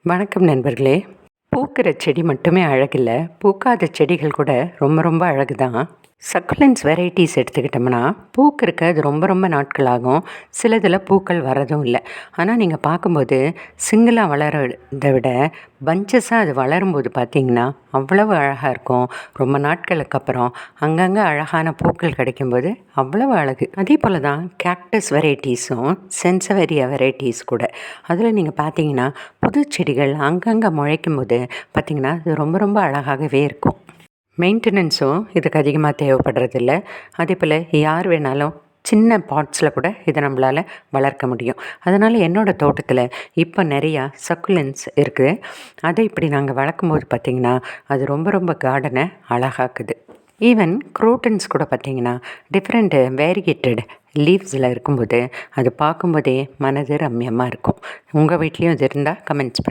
வணக்கம் நண்பர்களே. பூக்கிற செடி மட்டுமே அழகில்ல, பூக்காத செடிகள் கூட ரொம்ப ரொம்ப அழகு தான். சக்குலன்ஸ் வெரைட்டிஸ் எடுத்துக்கிட்டோம்னா, பூக்கிறதுக்கு அது ரொம்ப ரொம்ப நாட்கள் ஆகும். சிலதில் பூக்கள் வரதும் இல்லை. ஆனால் நீங்கள் பார்க்கும்போது சிங்கிளாக வளர்கிறத விட பஞ்சஸாக அது வளரும்போது பார்த்திங்கன்னா அவ்வளவு அழகாக இருக்கும். ரொம்ப நாட்களுக்கு அப்புறம் அங்கங்கே அழகான பூக்கள் கிடைக்கும்போது அவ்வளவு அழகு. அதே போல் தான் கேக்டஸ் வெரைட்டிஸும் சென்சவேரியா வெரைட்டிஸ் கூட. அதில் நீங்கள் பார்த்தீங்கன்னா புது செடிகள் அங்கங்கே முளைக்கும் போது பார்த்திங்கன்னா அது ரொம்ப ரொம்ப அழகாகவே இருக்கும். மெயின்டெனன்ஸும் இதுக்கு அதிகமாக தேவைப்படுறதில்ல. அதே போல் யார் வேணாலும் சின்ன பாட்ஸில் கூட இதை நம்மளால் வளர்க்க முடியும். அதனால் என்னோடய தோட்டத்தில் இப்போ நிறையா சக்குலன்ஸ் இருக்குது. அதை இப்படி நாங்கள் வளர்க்கும்போது பார்த்திங்கன்னா அது ரொம்ப ரொம்ப கார்டனை அழகாக்குது. ஈவன் குரோட்டன்ஸ் கூட பார்த்திங்கன்னா டிஃப்ரெண்ட் வேரியேட்டட் லீவ்ஸில் இருக்கும்போது அது பார்க்கும்போதே மனது ரம்யமாக இருக்கும். உங்கள் வீட்லேயும் இது இருந்தால் கமெண்ட்ஸ்